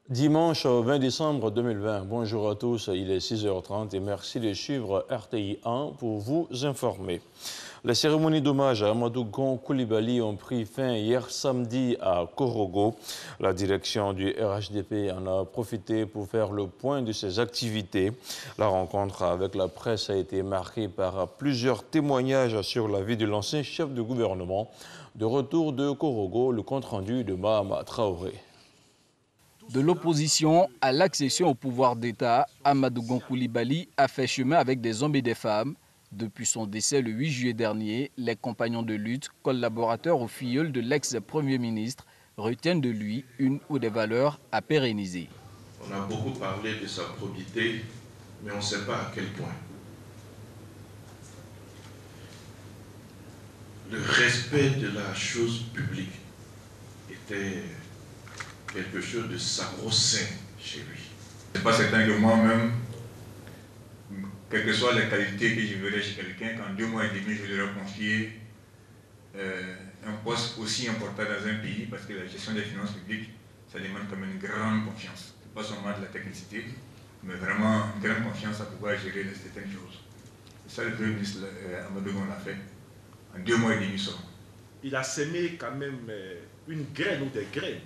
Dimanche 20 décembre 2020, bonjour à tous, il est 6h30 et merci de suivre RTI 1 pour vous informer. Les cérémonies d'hommage à Amadou Gon Coulibaly ont pris fin hier samedi à Korogo. La direction du RHDP en a profité pour faire le point de ses activités. La rencontre avec la presse a été marquée par plusieurs témoignages sur la vie de l'ancien chef de gouvernement. De retour de Korogo, le compte-rendu de Mahama Traoré. De l'opposition à l'accession au pouvoir d'État, Amadou Gon Coulibaly a fait chemin avec des hommes et des femmes. Depuis son décès le 8 juillet dernier, les compagnons de lutte, collaborateurs ou filleuls de l'ex-premier ministre, retiennent de lui une ou des valeurs à pérenniser. On a beaucoup parlé de sa probité, mais on ne sait pas à quel point. Le respect de la chose publique était quelque chose de sacro-saint chez lui. C'est pas certain que moi-même, quelles que soient les qualités que je verrais chez quelqu'un, qu'en 2 mois et demi, je leur confier un poste aussi important dans un pays, parce que la gestion des finances publiques, ça demande quand même une grande confiance. Pas seulement de la technicité, mais vraiment une grande confiance à pouvoir gérer certaines choses. Et ça, le Premier ministre Amadou Gon l'a fait en 2 mois et demi seulement. Il a semé quand même une graine ou des graines.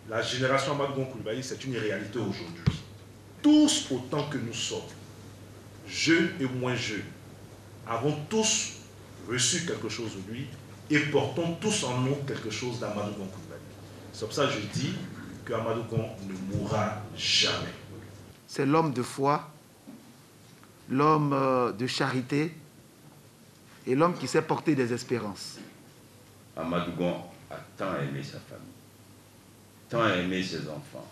La génération Amadou Gon Coulibaly, c'est une réalité aujourd'hui. Tous autant que nous sommes, jeunes et moins jeunes, avons tous reçu quelque chose de lui et portons tous en nous quelque chose d'Amadou Gon Coulibaly. C'est pour ça que je dis qu'Amadou Gon ne mourra jamais. C'est l'homme de foi, l'homme de charité et l'homme qui sait porter des espérances. Amadou Gon a tant aimé sa famille, tant aimé ses enfants,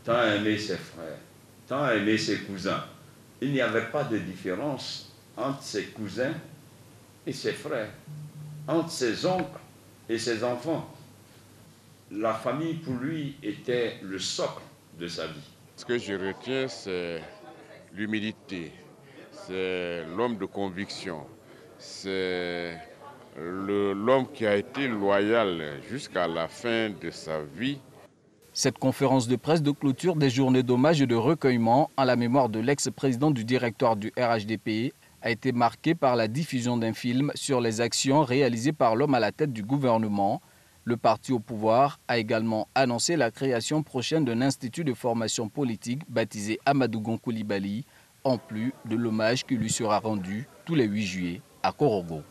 tant aimé ses frères, tant aimé ses cousins. Il n'y avait pas de différence entre ses cousins et ses frères, entre ses oncles et ses enfants. La famille, pour lui, était le socle de sa vie. Ce que je retiens, c'est l'humilité, c'est l'homme de conviction, c'est l'homme qui a été loyal jusqu'à la fin de sa vie. Cette conférence de presse de clôture des journées d'hommage et de recueillement en la mémoire de l'ex-président du directoire du RHDP a été marquée par la diffusion d'un film sur les actions réalisées par l'homme à la tête du gouvernement. Le parti au pouvoir a également annoncé la création prochaine d'un institut de formation politique baptisé Amadou Gon Coulibaly, en plus de l'hommage qui lui sera rendu tous les 8 juillet à Korogo.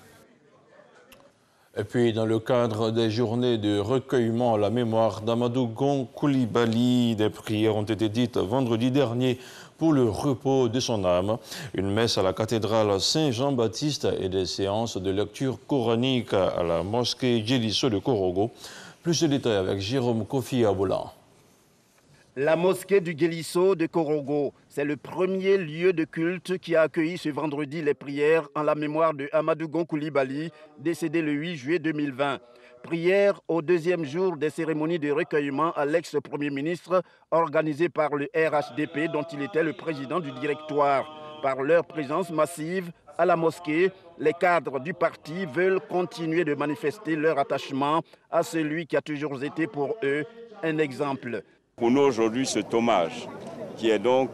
Et puis, dans le cadre des journées de recueillement à la mémoire d'Amadou Gon Coulibaly, des prières ont été dites vendredi dernier pour le repos de son âme. Une messe à la cathédrale Saint-Jean-Baptiste et des séances de lecture coranique à la mosquée Djelisso de Korogo. Plus de détails avec Jérôme Kofi Aboulan. La mosquée du Djelisso de Korogo, c'est le premier lieu de culte qui a accueilli ce vendredi les prières en la mémoire de Amadou Gon Coulibaly, décédé le 8 juillet 2020. Prières au 2e jour des cérémonies de recueillement à l'ex-premier ministre organisées par le RHDP dont il était le président du directoire. Par leur présence massive à la mosquée, les cadres du parti veulent continuer de manifester leur attachement à celui qui a toujours été pour eux un exemple. Pour nous aujourd'hui, cet hommage, qui est donc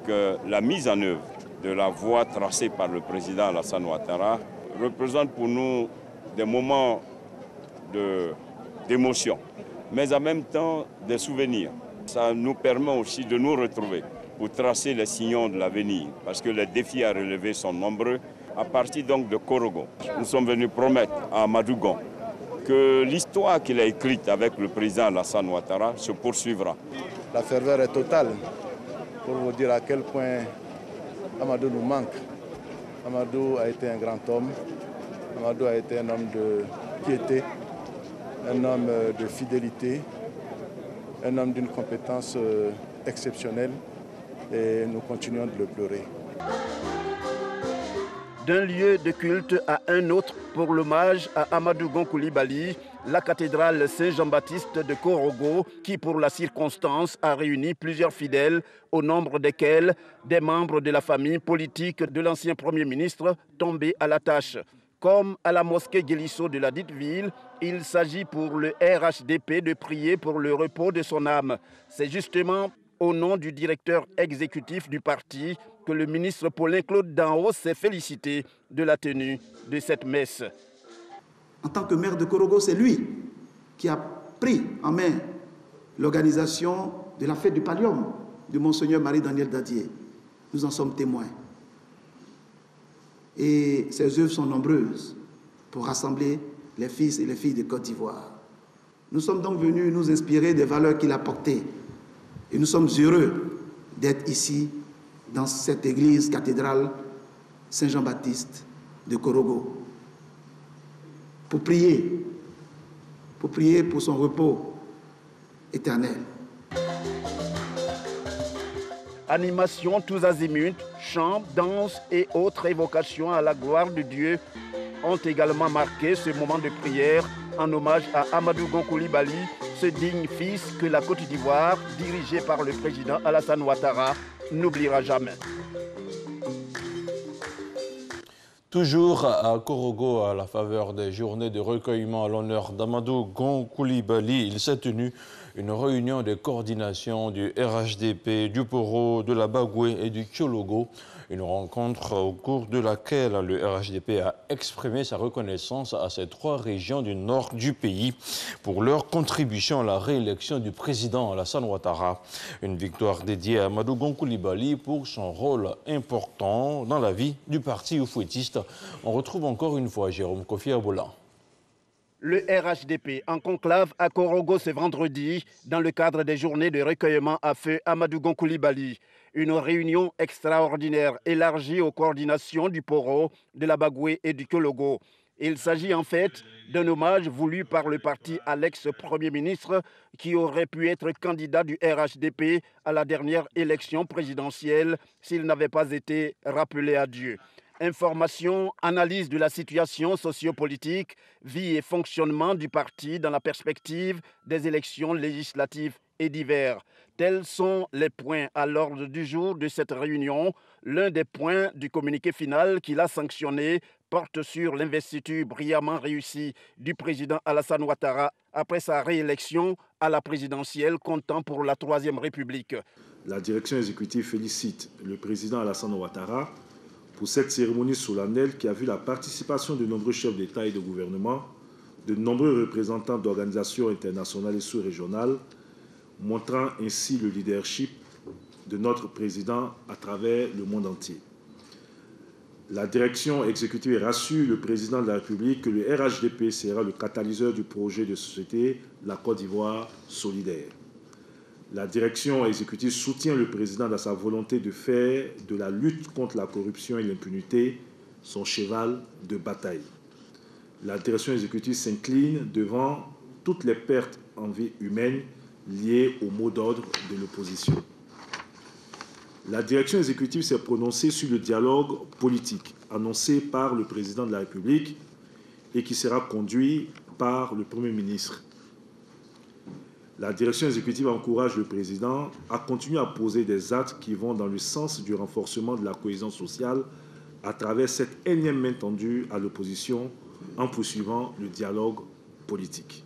la mise en œuvre de la voie tracée par le président Alassane Ouattara, représente pour nous des moments d'émotion, mais en même temps des souvenirs. Ça nous permet aussi de nous retrouver pour tracer les sillons de l'avenir, parce que les défis à relever sont nombreux. À partir donc de Korogo, nous sommes venus promettre à Amadou Gon que l'histoire qu'il a écrite avec le président Alassane Ouattara se poursuivra. La ferveur est totale pour vous dire à quel point Amadou nous manque. Amadou a été un grand homme, Amadou a été un homme de piété, un homme de fidélité, un homme d'une compétence exceptionnelle et nous continuons de le pleurer. D'un lieu de culte à un autre pour l'hommage à Amadou Gon Coulibaly, la cathédrale Saint-Jean-Baptiste de Korogo, qui pour la circonstance a réuni plusieurs fidèles, au nombre desquels des membres de la famille politique de l'ancien Premier ministre tombé à la tâche. Comme à la mosquée Guélisso de la dite ville, il s'agit pour le RHDP de prier pour le repos de son âme. C'est justement au nom du directeur exécutif du parti que le ministre Paulin Claude Danho s'est félicité de la tenue de cette messe. En tant que maire de Korogo, c'est lui qui a pris en main l'organisation de la fête du Pallium de Monseigneur Marie-Daniel Dadier. Nous en sommes témoins. Et ses œuvres sont nombreuses pour rassembler les fils et les filles de Côte d'Ivoire. Nous sommes donc venus nous inspirer des valeurs qu'il a portées. Et nous sommes heureux d'être ici, dans cette église cathédrale Saint-Jean-Baptiste de Korogo, pour prier pour son repos éternel. Animation tous azimuts, chants, danses et autres évocations à la gloire de Dieu ont également marqué ce moment de prière en hommage à Amadou Gon Coulibaly, ce digne fils que la Côte d'Ivoire, dirigée par le président Alassane Ouattara, n'oubliera jamais. Toujours à Korogo, à la faveur des journées de recueillement à l'honneur d'Amadou Gon Coulibaly, il s'est tenu une réunion de coordination du RHDP, du Poro, de la Bagoué et du Tchologo. Une rencontre au cours de laquelle le RHDP a exprimé sa reconnaissance à ces trois régions du nord du pays pour leur contribution à la réélection du président Alassane Ouattara. Une victoire dédiée à Amadou Gon Coulibaly pour son rôle important dans la vie du parti oufouettiste. On retrouve encore une fois Jérôme Kofi Aboula. Le RHDP en conclave à Korogo ce vendredi dans le cadre des journées de recueillement à feu Amadou Gon Coulibaly. Une réunion extraordinaire élargie aux coordinations du Poro, de la Bagoué et du Tchologo. Il s'agit en fait d'un hommage voulu par le parti à l'ex-premier ministre qui aurait pu être candidat du RHDP à la dernière élection présidentielle s'il n'avait pas été rappelé à Dieu. Information, analyse de la situation sociopolitique, vie et fonctionnement du parti dans la perspective des élections législatives et d'hiver. Tels sont les points à l'ordre du jour de cette réunion. L'un des points du communiqué final qu'il a sanctionné porte sur l'investiture brillamment réussie du président Alassane Ouattara après sa réélection à la présidentielle comptant pour la Troisième République. La direction exécutive félicite le président Alassane Ouattara pour cette cérémonie solennelle qui a vu la participation de nombreux chefs d'État et de gouvernement, de nombreux représentants d'organisations internationales et sous-régionales, montrant ainsi le leadership de notre président à travers le monde entier. La direction exécutive rassure le président de la République que le RHDP sera le catalyseur du projet de société La Côte d'Ivoire solidaire. La direction exécutive soutient le président dans sa volonté de faire de la lutte contre la corruption et l'impunité son cheval de bataille. La direction exécutive s'incline devant toutes les pertes en vie humaine liées au mot d'ordre de l'opposition. La direction exécutive s'est prononcée sur le dialogue politique annoncé par le président de la République et qui sera conduit par le Premier ministre. La direction exécutive encourage le président à continuer à poser des actes qui vont dans le sens du renforcement de la cohésion sociale à travers cette énième main tendue à l'opposition en poursuivant le dialogue politique.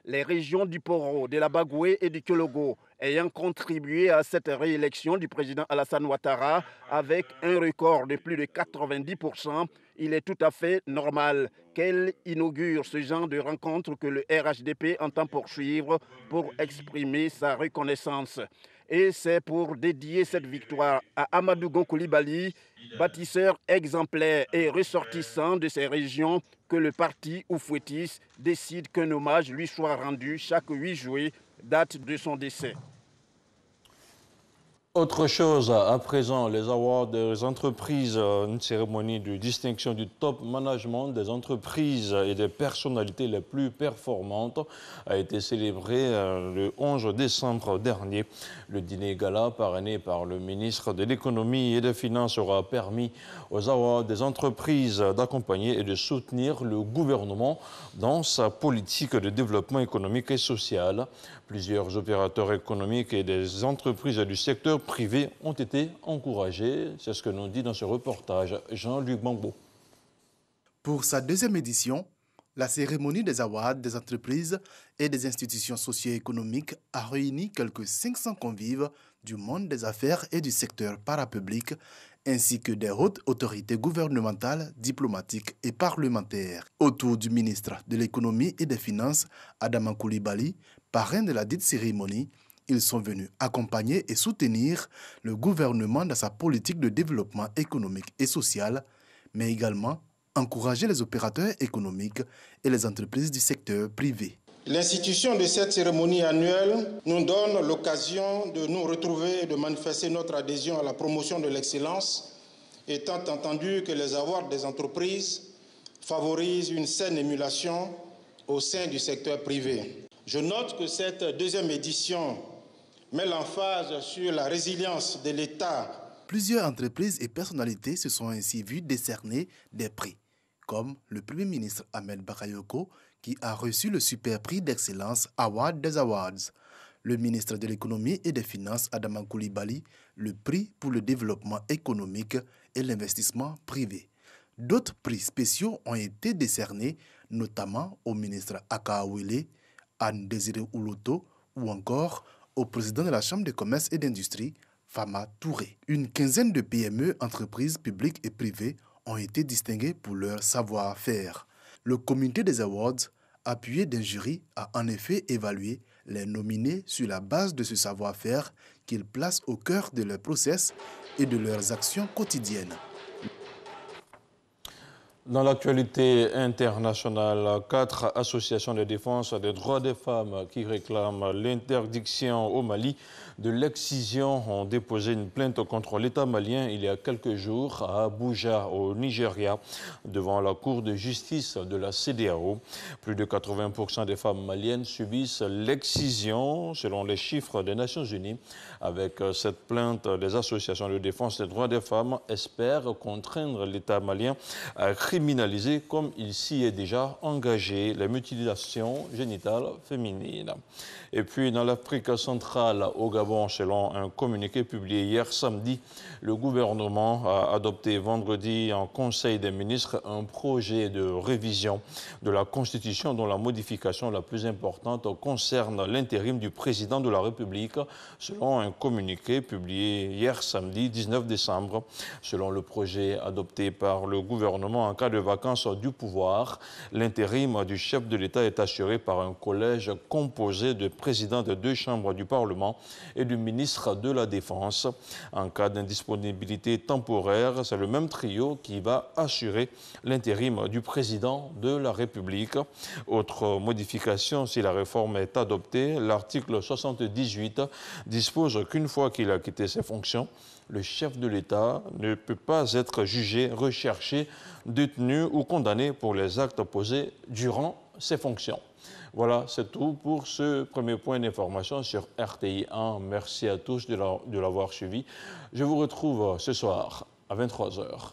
Les régions du Poro, de la Bagoué et du Tchologo ayant contribué à cette réélection du président Alassane Ouattara avec un record de plus de 90%, il est tout à fait normal qu'elle inaugure ce genre de rencontre que le RHDP entend poursuivre pour exprimer sa reconnaissance. Et c'est pour dédier cette victoire à Amadou Gon Coulibaly, bâtisseur exemplaire et ressortissant de ces régions, que le parti oufouettiste décide qu'un hommage lui soit rendu chaque 8 juillet, date de son décès. Autre chose, à présent, les awards des entreprises, une cérémonie de distinction du top management des entreprises et des personnalités les plus performantes a été célébrée le 11 décembre dernier. Le dîner gala parrainé par le ministre de l'Économie et des Finances aura permis aux awards des entreprises d'accompagner et de soutenir le gouvernement dans sa politique de développement économique et social. Plusieurs opérateurs économiques et des entreprises du secteur privé ont été encouragés. C'est ce que nous dit dans ce reportage Jean-Luc Bangbo. Pour sa deuxième édition, la cérémonie des awards des entreprises et des institutions socio-économiques a réuni quelques 500 convives du monde des affaires et du secteur parapublic, ainsi que des hautes autorités gouvernementales, diplomatiques et parlementaires. Autour du ministre de l'économie et des finances, Adama Coulibaly, parrain de la dite cérémonie, ils sont venus accompagner et soutenir le gouvernement dans sa politique de développement économique et social, mais également encourager les opérateurs économiques et les entreprises du secteur privé. L'institution de cette cérémonie annuelle nous donne l'occasion de nous retrouver et de manifester notre adhésion à la promotion de l'excellence, étant entendu que les avoirs des entreprises favorisent une saine émulation au sein du secteur privé. Je note que cette deuxième édition met l'emphase sur la résilience de l'État. Plusieurs entreprises et personnalités se sont ainsi vues décerner des prix, comme le Premier ministre Ahmed Bakayoko, qui a reçu le super prix d'excellence Award des Awards. Le ministre de l'économie et des finances Adama Coulibaly, le prix pour le développement économique et l'investissement privé. D'autres prix spéciaux ont été décernés, notamment au ministre Akaawele, Anne Désiré Ouloto ou encore au président de la Chambre de commerce et d'industrie, Fama Touré. Une quinzaine de PME, entreprises publiques et privées, ont été distinguées pour leur savoir-faire. Le comité des awards, appuyé d'un jury, a en effet évalué les nominés sur la base de ce savoir-faire qu'ils placent au cœur de leur process et de leurs actions quotidiennes. Dans l'actualité internationale, 4 associations de défense des droits des femmes qui réclament l'interdiction au Mali de l'excision ont déposé une plainte contre l'État malien il y a quelques jours à Abuja, au Nigeria, devant la Cour de justice de la CEDEAO. Plus de 80% des femmes maliennes subissent l'excision, selon les chiffres des Nations Unies. Avec cette plainte, les associations de défense des droits des femmes espèrent contraindre l'État malien à criminaliser, comme il s'y est déjà engagé, les mutilations génitales féminines. Et puis, dans l'Afrique centrale, au Gabon, selon un communiqué publié hier samedi, le gouvernement a adopté vendredi en Conseil des ministres un projet de révision de la Constitution dont la modification la plus importante concerne l'intérim du président de la République, selon un communiqué publié hier samedi 19 décembre. Selon le projet adopté par le gouvernement, en cas de vacance du pouvoir, l'intérim du chef de l'État est assuré par un collège composé de présidents de 2 chambres du Parlement et du ministre de la Défense. En cas d'indisponibilité temporaire, c'est le même trio qui va assurer l'intérim du président de la République. Autre modification, si la réforme est adoptée, l'article 78 dispose qu'une fois qu'il a quitté ses fonctions, le chef de l'État ne peut pas être jugé, recherché, détenu ou condamné pour les actes posés durant ses fonctions. Voilà, c'est tout pour ce premier point d'information sur RTI 1. Merci à tous de l'avoir suivi. Je vous retrouve ce soir à 23 h.